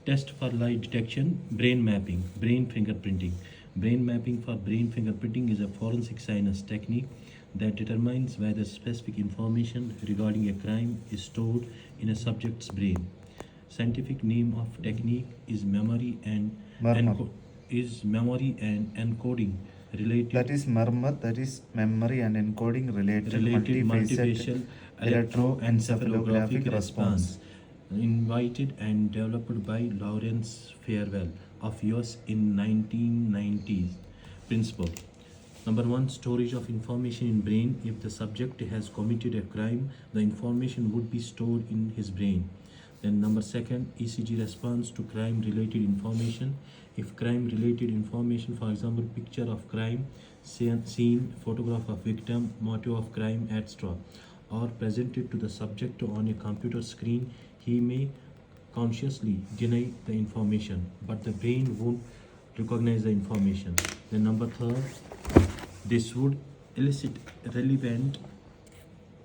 Test for lie detection, brain mapping, brain fingerprinting. Brain mapping for brain fingerprinting is a forensic science technique that determines whether specific information regarding a crime is stored in a subject's brain. Scientific name of technique is Murmur. memory and encoding related That is murmur, that is memory and encoding related multifacial multifaceted electroencephalographic response. invited and developed by Lawrence Fairwell of US in 1990s. Principle. Number one, storage of information in brain. If the subject has committed a crime, the information would be stored in his brain. Then number second, ECG response to crime related information. If crime related information, for example, picture of crime, scene, photograph of victim, motive of crime, etc., are presented to the subject on a computer screen, he may consciously deny the information, but the brain won't recognize the information. Then number third, this would elicit relevant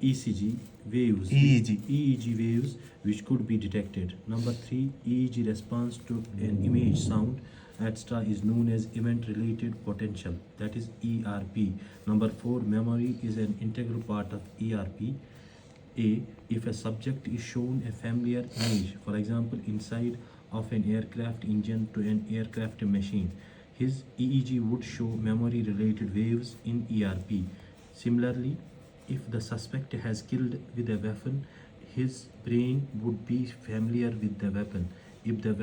ECG waves, EEG waves, which could be detected. Number three, EEG response to an image, sound, etc., is known as event-related potential, that is ERP. Number four, memory is an integral part of ERP. If a subject is shown a familiar image, for example, inside of an aircraft engine to an aircraft machine, his EEG would show memory-related waves in ERP. Similarly, if the suspect has killed with a weapon, his brain would be familiar with the weapon. If the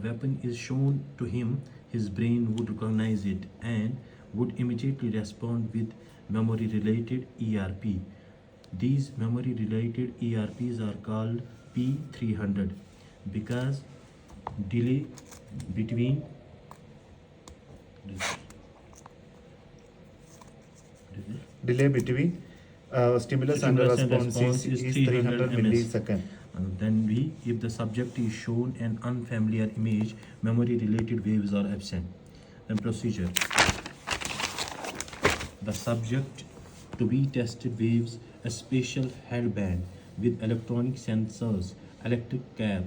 weapon is shown to him, his brain would recognize it and would immediately respond with memory-related ERP. These memory-related ERPs are called P300 because delay between Stimulus and response is 300 milliseconds. Then if the subject is shown an unfamiliar image, memory-related waves are absent. Then procedure. The subject to be tested wears a special headband with electronic sensors, electric cap,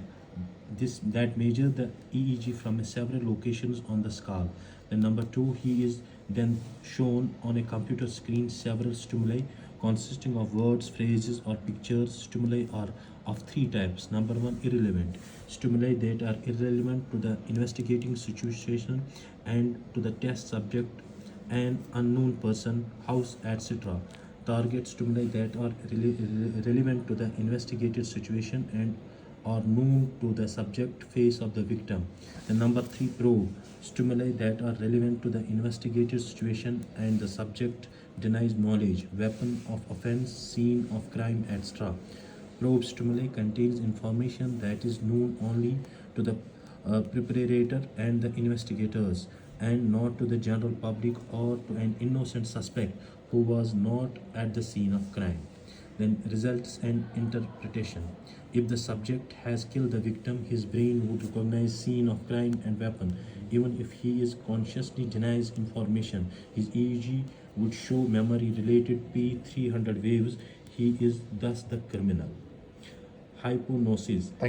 that measure the EEG from several locations on the skull. Then number two, he is then shown on a computer screen several stimuli consisting of words, phrases, or pictures. Stimuli are of three types. Number one, irrelevant stimuli that are irrelevant to the investigating situation and to the test subject, an unknown person, house, etc. Target stimuli that are relevant to the investigated situation and are known to the subject, face of the victim. And number three, probe stimuli that are relevant to the investigated situation and the subject denies knowledge, weapon of offense, scene of crime, etc. Probe stimuli contains information that is known only to the preparator and the investigators, and not to the general public or to an innocent suspect who was not at the scene of crime. Then results and interpretation. If the subject has killed the victim, his brain would recognize scene of crime and weapon. Even if he is consciously denies information, his EEG would show memory-related P300 waves. He is thus the criminal. Hypnosis.